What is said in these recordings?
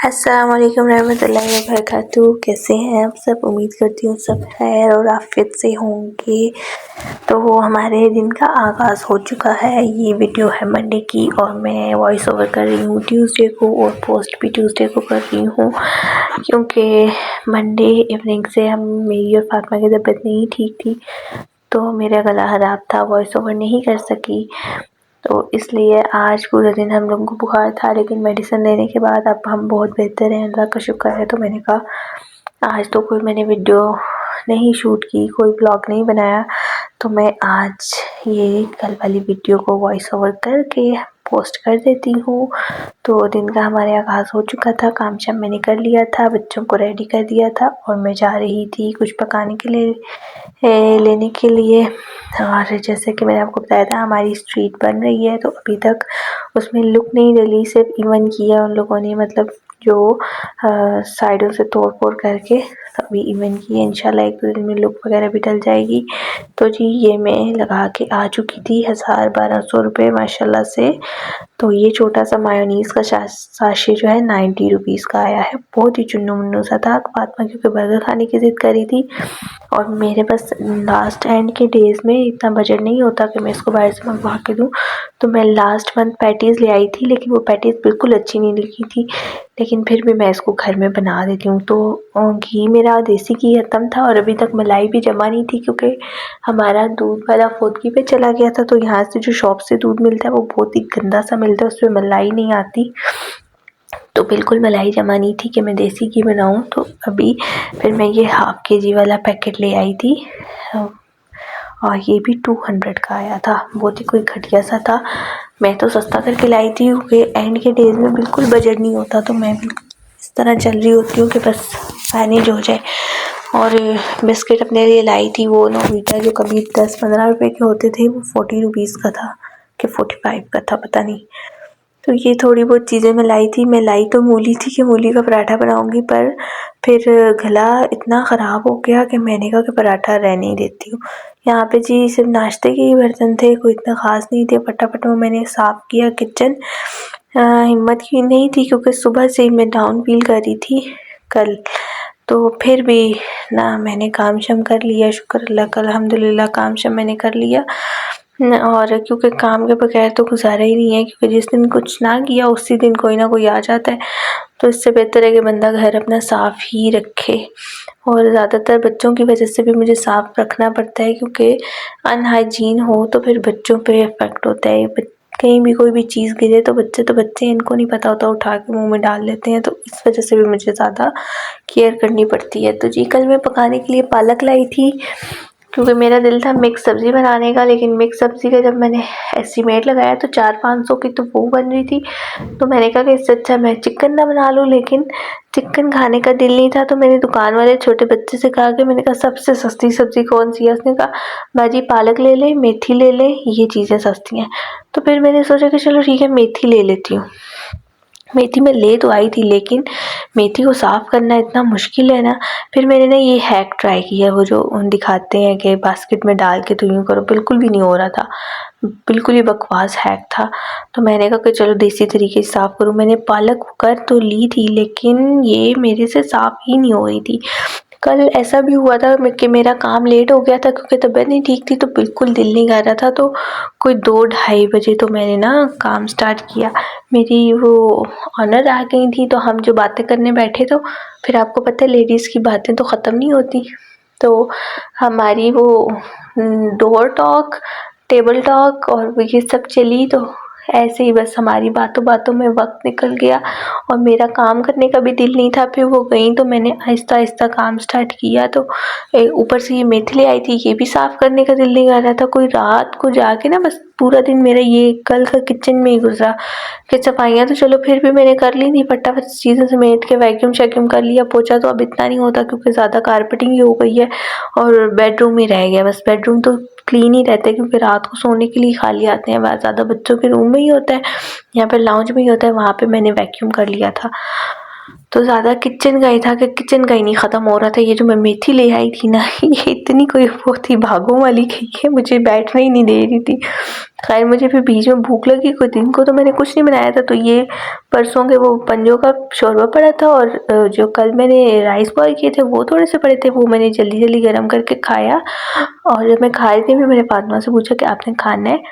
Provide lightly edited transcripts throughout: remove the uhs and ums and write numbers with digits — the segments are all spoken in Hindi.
अस्सलाम वालेकुम रहमतुल्लाहि व बरकातुहू। कैसे हैं आप सब? उम्मीद करती हूँ सब खैर और आफियत से होंगे। तो हमारे दिन का आगाज़ हो चुका है। ये वीडियो है मंडे की और मैं वॉइस ओवर कर रही हूँ ट्यूसडे को और पोस्ट भी ट्यूसडे को कर रही हूँ, क्योंकि मंडे इवनिंग से मेरी और फातिमा की तबीयत नहीं ठीक थी, तो मेरा गला ख़राब था, वॉइस ओवर नहीं कर सकी। तो इसलिए आज पूरे दिन हम लोगों को बुखार था, लेकिन मेडिसिन लेने के बाद अब हम बहुत बेहतर हैं, अल्लाह का शुक्र है। तो मैंने कहा आज तो कोई मैंने वीडियो नहीं शूट की, कोई ब्लॉग नहीं बनाया, तो मैं आज ये कल वाली वीडियो को वॉइस ओवर करके पोस्ट कर देती हूँ। तो दिन का हमारे आगाज़ हो चुका था, काम शाम मैंने कर लिया था, बच्चों को रेडी कर दिया था और मैं जा रही थी कुछ पकाने के लिए लेने के लिए। और जैसे कि मैंने आपको बताया था, हमारी स्ट्रीट बन रही है, तो अभी तक उसमें लुक नहीं डली, सिर्फ इवन किया उन लोगों ने, मतलब जो साइडों से तोड़ फोड़ करके अभी इवन की है। इंशाल्लाह 1-2 दिन में लुक वगैरह भी डल जाएगी। तो जी ये मैं लगा के आ चुकी थी 1000-1200 रुपये माशाल्लाह से। तो ये छोटा सा मायोनीज़ का साशे जो है 90 रुपीज़ का आया है, बहुत ही चुन्नू मुन्नू सा था। फातिमा क्योंकि बर्गर खाने की ज़िद करी थी और मेरे पास लास्ट एंड के डेज़ में इतना बजट नहीं होता कि मैं इसको बाहर से मंगवा के दूँ। तो मैं लास्ट मंथ पैटीज़ ले आई थी, लेकिन वो पैटीज़ बिल्कुल अच्छी नहीं लगी थी, लेकिन फिर भी मैं इसको घर में बना देती हूँ। तो घी मेरा देसी घी ख़त्म था और अभी तक मलाई भी जमा नहीं थी, क्योंकि हमारा दूध वाला फौदगी पे चला गया था। तो यहाँ से जो शॉप से दूध मिलता है वो बहुत ही गंदा सा मिलता है, उसमें मलाई नहीं आती, तो बिल्कुल मलाई जमा नहीं थी कि मैं देसी घी बनाऊँ। तो अभी फिर मैं ये हाफ़ केजी वाला पैकेट ले आई थी और ये भी 200 का आया था, बहुत ही कोई घटिया सा था। मैं तो सस्ता करके लाई थी क्योंकि एंड के डेज़ में बिल्कुल बजट नहीं होता, तो मैं भी इस तरह चल रही होती हूँ कि बस मैनेज हो जाए। और बिस्किट अपने लिए लाई थी, वो नोविटा जो कभी 10-15 रुपये के होते थे, वो 40 रुपीज़ का था कि 45 का था, पता नहीं। तो ये थोड़ी बहुत चीज़ें मैं लाई थी। मैं लाई तो मूली थी कि मूली का पराठा बनाऊंगी, पर फिर गला इतना ख़राब हो गया कि मैंने कहा कि पराठा रहने ही देती हूँ। यहाँ पे जी सिर्फ नाश्ते के ही बर्तन थे, कोई इतना ख़ास नहीं थे। फटाफट में मैंने साफ़ किया किचन। हिम्मत ही नहीं थी क्योंकि सुबह से ही मैं डाउन फील कर रही थी कल, तो फिर भी ना मैंने काम शाम कर लिया, शुक्र अल्लाह का, अल्हम्दुलिल्लाह काम शाम मैंने कर लिया। और क्योंकि काम के बगैर तो गुजारा ही नहीं है, क्योंकि जिस दिन कुछ ना किया उसी दिन कोई ना कोई आ जाता है। तो इससे बेहतर है कि बंदा घर अपना साफ़ ही रखे। और ज़्यादातर बच्चों की वजह से भी मुझे साफ़ रखना पड़ता है, क्योंकि अनहाइजीन हो तो फिर बच्चों पे इफ़ेक्ट होता है। कहीं भी कोई भी चीज़ गिरे तो बच्चे इनको नहीं पता होता, उठा के मुँह में डाल लेते हैं, तो इस वजह से भी मुझे ज़्यादा केयर करनी पड़ती है। तो जी कल मैं पकाने के लिए पालक लाई थी, क्योंकि मेरा दिल था मिक्स सब्ज़ी बनाने का, लेकिन मिक्स सब्ज़ी का जब मैंने एस्टीमेट लगाया तो 400-500 की तो वो बन रही थी। तो मैंने कहा कि इससे अच्छा मैं चिकन ना बना लूँ, लेकिन चिकन खाने का दिल नहीं था। तो मैंने दुकान वाले छोटे बच्चे से कहा कि मैंने कहा सबसे सस्ती सब्ज़ी कौन सी है? उसने कहा बाजी पालक ले लें, मेथी ले लें, ये चीज़ें सस्ती हैं। तो फिर मैंने सोचा कि चलो ठीक है मेथी ले लेती हूँ। मेथी मैं ले तो आई थी, लेकिन मेथी को साफ़ करना इतना मुश्किल है ना। फिर मैंने ना ये हैक ट्राई किया, वो जो दिखाते हैं कि बास्केट में डाल के तो यूँ करो, बिल्कुल भी नहीं हो रहा था, बिल्कुल ही बकवास हैक था। तो मैंने कहा कि चलो देसी तरीके से साफ़ करूँ। मैंने पालक कर तो ली थी, लेकिन ये मेरे से साफ़ ही नहीं हो रही थी। कल ऐसा भी हुआ था कि मेरा काम लेट हो गया था, क्योंकि तबीयत नहीं ठीक थी, तो बिल्कुल दिल नहीं कर रहा था। तो कोई 2-2:30 बजे तो मैंने ना काम स्टार्ट किया। मेरी वो ऑनर आ गई थी, तो हम जो बातें करने बैठे, तो फिर आपको पता है लेडीज़ की बातें तो ख़त्म नहीं होती। तो हमारी वो डोर टॉक, टेबल टॉक और ये सब चली, तो ऐसे ही बस हमारी बातों बातों में वक्त निकल गया और मेरा काम करने का भी दिल नहीं था। फिर वो गई तो मैंने आहिस्ता आहिस्ता काम स्टार्ट किया। तो ऊपर से ये मेथी ले आई थी, ये भी साफ़ करने का दिल नहीं कर रहा था। कोई रात को जाके ना बस पूरा दिन मेरा ये कल का किचन में ही गुजरा। कि सफाइयाँ तो चलो फिर भी मैंने कर ली थी, फटाफट चीज़ें समेट के वैक्यूम शैक्यूम कर लिया। पोछा तो अब इतना नहीं होता क्योंकि ज़्यादा कारपेटिंग ही हो गई है, और बेडरूम ही रह गया बस। बेडरूम तो क्लीन ही रहता है, क्योंकि रात को सोने के लिए खाली आते हैं, वह ज़्यादा बच्चों के रूम में ही होता है, यहाँ पर लाउंज में ही होता है, वहाँ पे मैंने वैक्यूम कर लिया था। तो ज़्यादा किचन का ही था कि किचन का ही नहीं ख़त्म हो रहा था। ये जो मैं मेथी ले आई थी ना ये इतनी कोई वो थी भागों वाली कि ये मुझे बैठने ही नहीं दे रही थी। खैर मुझे फिर बीच में भूख लगी, कुछ दिन को तो मैंने कुछ नहीं बनाया था, तो ये परसों के वो पंजों का शोरबा पड़ा था और जो कल मैंने राइस बॉयल किए थे वो थोड़े से पड़े थे, वो मैंने जल्दी जल्दी गर्म करके खाया। और जब मैं खा रही थी फिर मैंने फातिमा से पूछा कि आपने खाना है?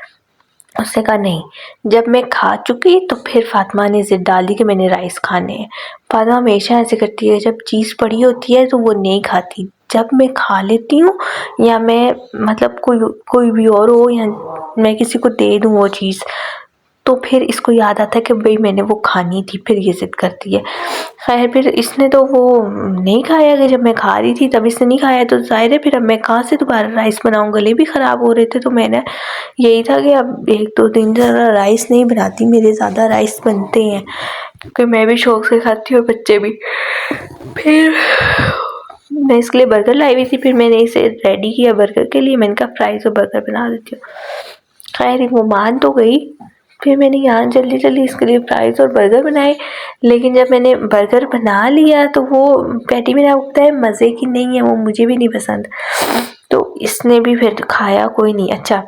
उसने कहा नहीं। जब मैं खा चुकी तो फिर फातिमा ने ज़िद डाल दी कि मैंने राइस खाने हैं। फातिमा हमेशा ऐसे करती है, जब चीज़ पड़ी होती है तो वो नहीं खाती। जब मैं खा लेती हूँ या मैं मतलब कोई भी और हो या मैं किसी को दे दूँ वो चीज़, तो फिर इसको याद आता है कि भाई मैंने वो खानी थी, फिर ये ज़िद करती है। खैर फिर इसने तो वो नहीं खाया कि जब मैं खा रही थी तब इसने नहीं खाया, तो ज़ाहिर है फिर अब मैं कहाँ से दोबारा राइस बनाऊँ, गले भी ख़राब हो रहे थे। तो मैंने यही था कि अब 1-2 दिन ज़रा राइस नहीं बनाती, मेरे ज़्यादा राइस बनते हैं क्योंकि मैं भी शौक़ से खाती हूँ और बच्चे भी। फिर मैं इसके लिए बर्गर लाई हुई थी, फिर मैंने इसे रेडी किया बर्गर के लिए। मैंने कहा फ्राइज़ और बर्गर बना देती हूँ। खैर वो मान तो गई। फिर मैंने यहाँ जल्दी जल्दी इसके लिए फ्राइज़ और बर्गर बनाए, लेकिन जब मैंने बर्गर बना लिया तो वो पैटी मेरा उगता है मज़े की नहीं है, वो मुझे भी नहीं पसंद। तो इसने भी फिर खाया कोई नहीं। अच्छा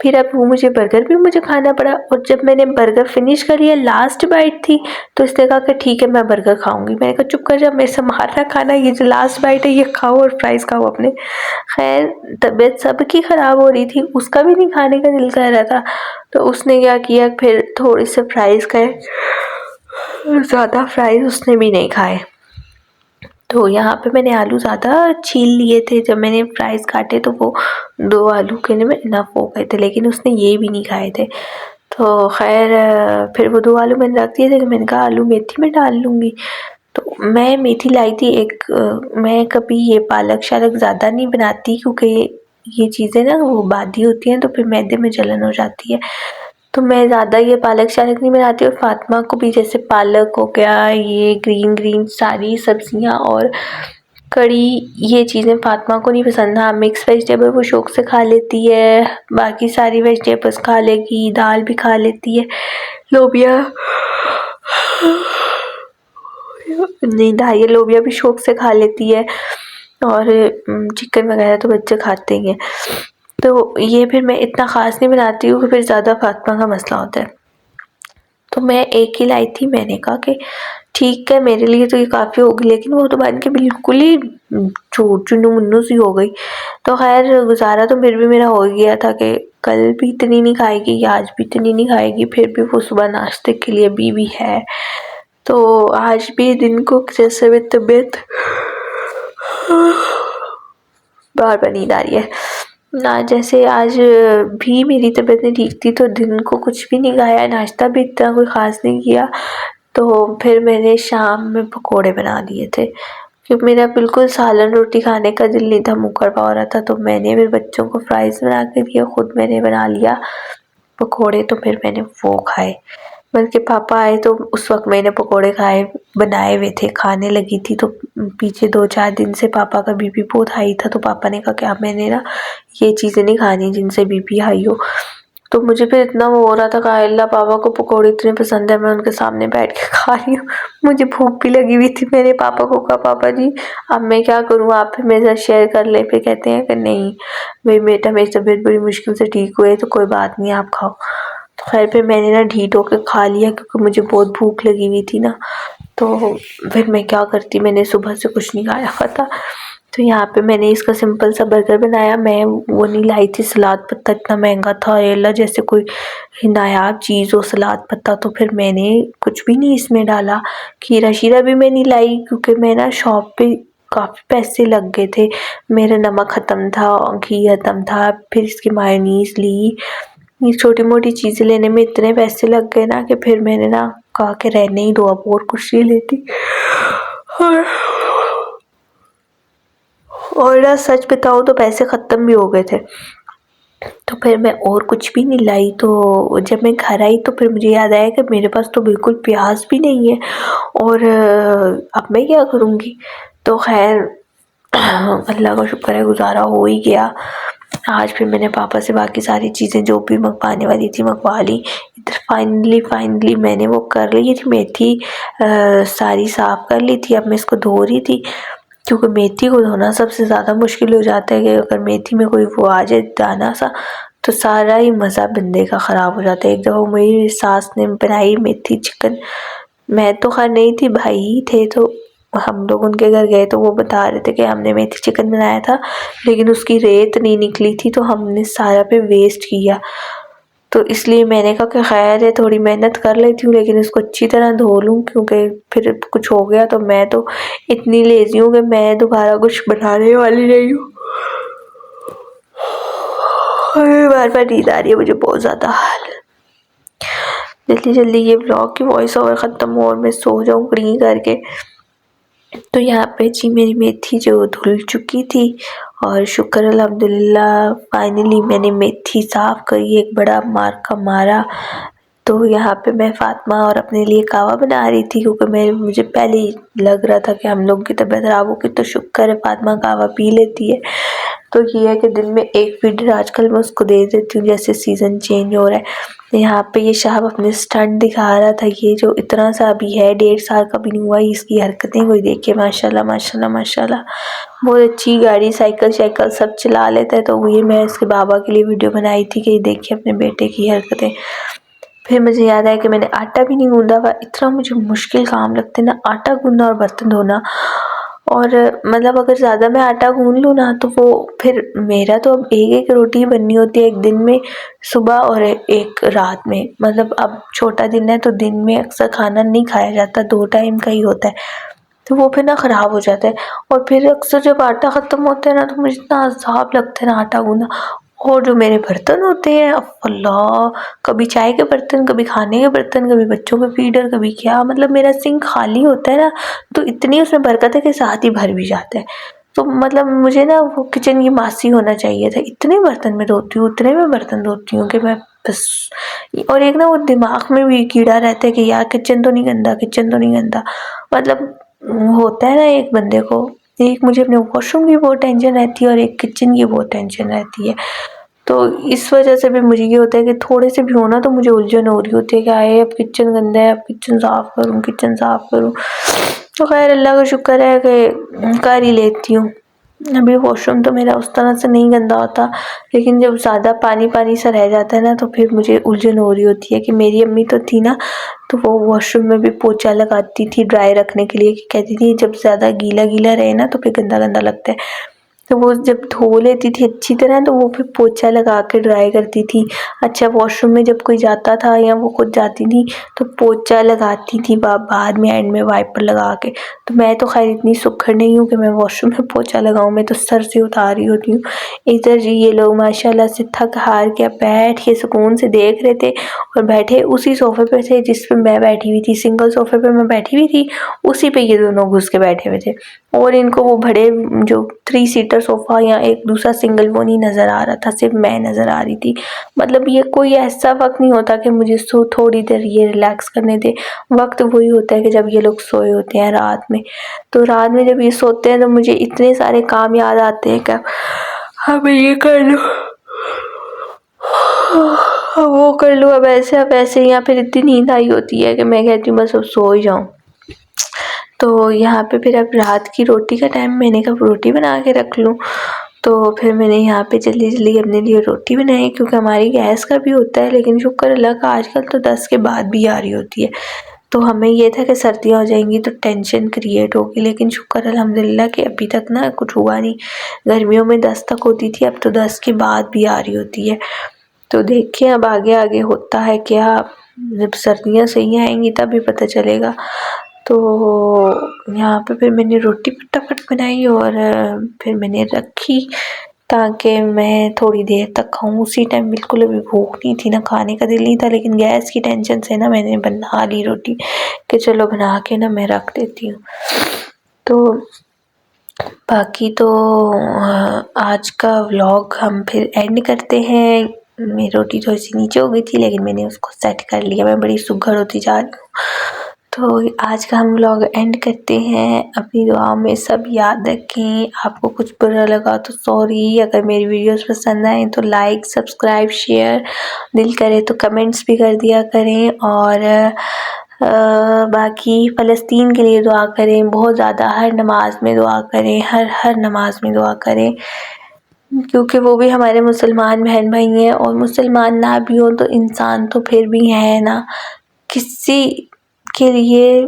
फिर अब वो बर्गर भी मुझे खाना पड़ा, और जब मैंने बर्गर फिनिश कर लिया लास्ट बाइट थी तो इसने कहा कि ठीक है मैं बर्गर खाऊंगी। मैंने कहा चुप कर जा, मेरे से मारना खाना, ये जो लास्ट बाइट है ये खाओ और फ्राइज़ खाओ अपने। खैर तबीयत सबकी ख़राब हो रही थी, उसका भी नहीं खाने का दिल कर रहा था, तो उसने क्या किया फिर थोड़े से फ्राइज़ खाए, ज़्यादा फ्राइज़ उसने भी नहीं खाए। तो यहाँ पे मैंने आलू ज़्यादा छील लिए थे, जब मैंने फ्राइज़ काटे तो वो 2 आलू के लिए इनफ हो गए थे, लेकिन उसने ये भी नहीं खाए थे। तो खैर फिर वो 2 आलू मैंने रख दिए थे कि मैंने कहा आलू मेथी में डाल लूँगी। तो मैं मेथी लाई थी एक, मैं कभी ये पालक शालक ज़्यादा नहीं बनाती क्योंकि ये चीज़ें ना वो बादी होती हैं तो फिर मैदे में जलन हो जाती है, तो मैं ज़्यादा ये पालक शालक नहीं बनाती। और फातिमा को भी जैसे पालक हो गया, ये ग्रीन सारी सब्जियां और कड़ी, ये चीज़ें फातिमा को नहीं पसंद। हाँ मिक्स वेजिटेबल वो शौक़ से खा लेती है, बाकी सारी वेजिटेबल्स खा लेगी, दाल भी खा लेती है, लोबिया नहीं दाल ये लोबिया भी शौक़ से खा लेती है, और चिकन वगैरह तो बच्चे खाते ही हैं। तो ये फिर मैं इतना ख़ास नहीं बनाती हूँ कि फिर ज़्यादा फातिमा का मसला होता है। तो मैं एक ही लाई थी, मैंने कहा कि ठीक है मेरे लिए तो ये काफ़ी होगी, लेकिन वो तो बन के बिल्कुल ही चुन्नू मुन्नू सी हो गई। तो खैर गुजारा तो फिर भी मेरा हो गया था कि कल भी इतनी नहीं खाएगी या आज भी इतनी नहीं खाएगी, फिर भी वो सुबह नाश्ते के लिए भी है। तो आज भी दिन को जैसे भी तबीयत बार नींद आ रही है ना, जैसे आज भी मेरी तबीयत नहीं ठीक थी तो दिन को कुछ भी नहीं खाया, नाश्ता भी इतना कोई ख़ास नहीं किया। तो फिर मैंने शाम में पकोड़े बना लिए थे क्योंकि मेरा बिल्कुल सालन रोटी खाने का दिल नहीं था, मुँह कड़वा हो रहा था। तो मैंने फिर बच्चों को फ्राइज़ बना के दिया, खुद मैंने बना लिया पकोड़े, तो फिर मैंने वो खाए। बल्कि पापा आए तो उस वक्त मैंने पकोड़े बनाए हुए थे, खाने लगी थी। तो पीछे 2-4 दिन से पापा का बीपी बहुत हाई था, तो पापा ने कहा कि अब मैंने ना ये चीज़ें नहीं खानी जिनसे बीपी हाई हो। तो मुझे फिर इतना वो हो रहा था कि अल्लाह पापा को पकोड़े इतने पसंद है, मैं उनके सामने बैठ के खा रही हूँ, मुझे भूख भी लगी हुई थी। मैंने पापा को कहा पापा जी अब मैं क्या करूँ, आप फिर मेरे साथ शेयर कर लें। फिर कहते हैं कि नहीं भाई बेटा मेरी तबीयत बड़ी मुश्किल से ठीक हुई है, तो कोई बात नहीं आप खाओ। तो खैर फिर मैंने ना ढीठ होकर खा लिया क्योंकि मुझे बहुत भूख लगी हुई थी ना। तो फिर मैं क्या करती, मैंने सुबह से कुछ नहीं खाया था। तो यहाँ पे मैंने इसका सिंपल सा बर्गर बनाया। मैं वो नहीं लाई थी सलाद पत्ता, इतना महंगा था अल्लाह, जैसे कोई नायाब चीज़ हो सलाद पत्ता। तो फिर मैंने कुछ भी नहीं इसमें डाला, खीरा शीरा भी मैं नहीं लाई क्योंकि मैं ना शॉप पे काफ़ी पैसे लग गए थे, मेरा नमक ख़त्म था, घी ख़त्म था, फिर इसकी मायोनीज़ ली, ये छोटी मोटी चीज़ें लेने में इतने पैसे लग गए ना कि फिर मैंने ना कहा कि रहने ही दो, अब और कुछ नहीं लेती। और ना सच बताऊँ तो पैसे ख़त्म भी हो गए थे, तो फिर मैं और कुछ भी नहीं लाई। तो जब मैं घर आई तो फिर मुझे याद आया कि मेरे पास तो बिल्कुल प्याज भी नहीं है, और अब मैं क्या करूँगी। तो खैर अल्लाह का शुक्र है गुजारा हो ही गया। आज फिर मैंने पापा से बाकी सारी चीज़ें जो भी मंगवाने वाली थी मंगवा ली। इधर फाइनली मैंने वो कर ली थी मेथी सारी साफ़ कर ली थी। अब मैं इसको धो रही थी, क्योंकि मेथी को धोना सबसे ज़्यादा मुश्किल हो जाता है कि अगर मेथी में कोई वो आ जाए दाना सा, तो सारा ही मज़ा बंदे का ख़राब हो जाता है। एक दफ़ा मेरी सास ने बनाई मेथी चिकन, मैं तो खैर नहीं थी, भाई ही थे, तो हम लोग उनके घर गए तो वो बता रहे थे कि हमने मेथी चिकन बनाया था, लेकिन उसकी रेत नहीं निकली थी, तो हमने सारा पे वेस्ट किया। तो इसलिए मैंने कहा कि खैर है थोड़ी मेहनत कर लेती हूँ, लेकिन इसको अच्छी तरह धो लूँ, क्योंकि फिर कुछ हो गया तो मैं तो इतनी लेज़ी हूँ कि मैं दोबारा कुछ बनाने वाली नहीं हूँ। बार नींद आ रही है मुझे बहुत ज़्यादा। जल्दी ये व्लॉग की वॉइस ओवर ख़त्म हो और मैं सो जाऊँ क्लीन करके। तो यहाँ पे जी मेरी मेथी जो धुल चुकी थी, और शुक्र अल्हम्दुलिल्लाह फाइनली मैंने मेथी साफ़ करी, एक बड़ा मार्का मारा। तो यहाँ पे मैं फ़ातिमा और अपने लिए कहवा बना रही थी, क्योंकि मुझे पहले ही लग रहा था कि हम लोग की तबीयत ख़राब होगी, तो शुक्र है फ़ातिमा कहवा पी लेती है। तो ये है कि दिन में एक फीडर आजकल मैं उसको दे देती हूँ, जैसे सीज़न चेंज हो रहा है। यहाँ पे ये शाहब अपने स्टंट दिखा रहा था, ये जो इतना सा अभी है 1.5 साल का भी नहीं हुआ, इसकी हरकतें कोई देखे माशाल्लाह माशाल्लाह माशाल्लाह। बहुत अच्छी गाड़ी साइकिल सब चला लेता है। तो ये मैं इसके बाबा के लिए वीडियो बनाई थी कि देखिए अपने बेटे की हरकतें। फिर मुझे याद आया कि मैंने आटा भी नहीं गूंदा हुआ। इतना मुझे मुश्किल काम लगता है ना आटा गूंदना और बर्तन धोना। और मतलब अगर ज़्यादा मैं आटा गूंद लूँ ना, तो वो फिर मेरा तो अब एक रोटी बननी होती है एक दिन में, सुबह और एक रात में। मतलब अब छोटा दिन है तो दिन में अक्सर खाना नहीं खाया जाता, 2 टाइम का ही होता है, तो वो फिर ना ख़राब हो जाता है। और फिर अक्सर जब आटा ख़त्म होता है ना, तो मुझे इतना अज़ाब लगता है ना आटा गूंदना। और जो मेरे बर्तन होते हैं अल्लाह, कभी चाय के बर्तन, कभी खाने के बर्तन, कभी बच्चों के फीडर, कभी क्या, मतलब मेरा सिंक खाली होता है ना, तो इतनी उसमें बरकत है कि साथ ही भर भी जाता है। तो मतलब मुझे ना वो किचन की मासी होना चाहिए था, इतने बर्तन मैं धोती हूँ, उतने में बर्तन धोती हूँ कि मैं बस। और एक ना वो दिमाग में भी कीड़ा रहता है कि यार किचन तो नहीं गंदा, किचन तो नहीं गंदा। मतलब होता है ना एक बंदे को, एक मुझे अपने वॉशरूम की बहुत टेंशन रहती है और एक किचन की बहुत टेंशन रहती है। तो इस वजह से भी मुझे ये होता है कि थोड़े से भी होना तो मुझे उलझन हो रही होती है कि आए अब किचन गंदा है, अब किचन साफ़ करूँ, किचन साफ़ करूँ। तो खैर अल्लाह का शुक्र है कि कर ही लेती हूँ। अभी वॉशरूम तो मेरा उस तरह से नहीं गंदा होता, लेकिन जब ज़्यादा पानी सा रह जाता है ना, तो फिर मुझे उलझन हो रही होती है कि मेरी अम्मी तो थी ना, तो वो वॉशरूम में भी पोछा लगाती थी ड्राई रखने के लिए, कि कहती थी जब ज़्यादा गीला रहे ना तो फिर गंदा लगता है। तो वो जब धो लेती थी अच्छी तरह, तो वो फिर पोछा लगा के ड्राई करती थी। अच्छा वॉशरूम में जब कोई जाता था या वो खुद जाती थी, तो पोछा लगाती थी बाद में एंड में वाइपर लगा के। तो मैं तो खैर इतनी सुक्खड़ नहीं हूँ कि मैं वॉशरूम में पोछा लगाऊँ, मैं तो सर से उतार रही होती हूँ। इधर जी ये लोग माशाल्लाह से थक हार के बैठ के सुकून से देख रहे थे, और बैठे उसी सोफ़े पे थे जिस पे मैं बैठी हुई थी, सिंगल सोफ़े पे मैं बैठी हुई थी, उसी पे ये दोनों घुस के बैठे हुए थे। और इनको वो बड़े जो 3 सीटर सोफ़ा या एक दूसरा सिंगल वो नहीं नज़र आ रहा था, सिर्फ मैं नज़र आ रही थी। मतलब ये कोई ऐसा वक्त नहीं होता कि मुझे थोड़ी देर ये रिलैक्स करने दे। वक्त वही होता है कि जब ये लोग सोए होते हैं रात में। तो रात में जब ये सोते हैं तो मुझे इतने सारे काम याद आते हैं कि हाँ मैं ये कर लूँ, वो कर लूँ, अब ऐसे या फिर इतनी नींद आई होती है कि मैं कहती हूँ बस अब सो ही जाऊँ। तो यहाँ पे फिर अब रात की रोटी का टाइम, मैंने कहा रोटी बना के रख लूँ। तो फिर मैंने यहाँ पे जल्दी अपने लिए रोटी बनाई, क्योंकि हमारी गैस का भी होता है, लेकिन शुक्र अल्लाह का आजकल तो 10 के बाद भी आ रही होती है। तो हमें ये था कि सर्दियाँ हो जाएंगी तो टेंशन क्रिएट होगी, लेकिन शुक्र अल्हम्दुलिल्लाह कि अभी तक ना कुछ हुआ नहीं। गर्मियों में 10 तक होती थी, अब तो 10 के बाद भी आ रही होती है। तो देखिए अब आगे होता है क्या, जब सर्दियाँ सही आएंगी तभी पता चलेगा। तो यहाँ पे फिर मैंने रोटी फटाफट बनाई और फिर मैंने रखी, ताकि मैं थोड़ी देर तक खाऊं। उसी टाइम बिल्कुल अभी भूख नहीं थी ना, खाने का दिल नहीं था, लेकिन गैस की टेंशन से ना मैंने बना ली रोटी कि चलो बना के ना मैं रख देती हूँ। तो बाकी तो आज का व्लॉग हम फिर एंड करते हैं। मेरी रोटी थोड़ी सी नीचे हो गई थी, लेकिन मैंने उसको सेट कर लिया, मैं बड़ी सुघड़ होती जा रही हूँ। तो आज का हम व्लॉग एंड करते हैं। अपनी दुआ में सब याद रखें। आपको कुछ बुरा लगा तो सॉरी। अगर मेरी वीडियोस पसंद आए तो लाइक, सब्सक्राइब, शेयर, दिल करे तो कमेंट्स भी कर दिया करें। और बाकी फ़लस्तीन के लिए दुआ करें बहुत ज़्यादा। हर नमाज में दुआ करें, हर नमाज में दुआ करें, क्योंकि वो भी हमारे मुसलमान बहन भाई हैं। और मुसलमान ना भी हो तो इंसान तो फिर भी है ना। किसी के लिए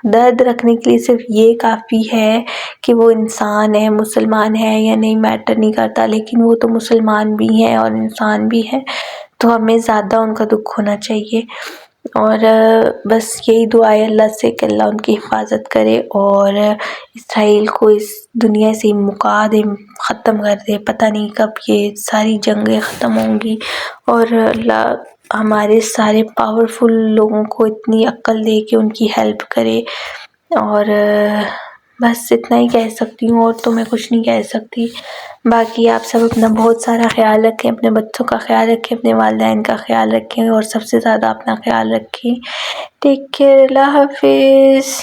दर्द रखने के लिए सिर्फ ये काफ़ी है कि वो इंसान है, मुसलमान है या नहीं मैटर नहीं करता, लेकिन वो तो मुसलमान भी हैं और इंसान भी है, तो हमें ज़्यादा उनका दुख होना चाहिए। और बस यही दुआ है अल्लाह से कि अल्लाह उनकी हिफाजत करे और इसराइल को इस दुनिया से मुका दे, ख़त्म कर दे। पता नहीं कब ये सारी जंगें ख़त्म होंगी और अल्लाह हमारे सारे पावरफुल लोगों को इतनी अक्ल दे के उनकी हेल्प करे। और बस इतना ही कह सकती हूँ, और तो मैं कुछ नहीं कह सकती। बाकी आप सब अपना बहुत सारा ख्याल रखें, अपने बच्चों का ख्याल रखें, अपने वालिदैन का ख्याल रखें और सबसे ज़्यादा अपना ख्याल रखें। टेक केयर, अल्लाह हाफिज़।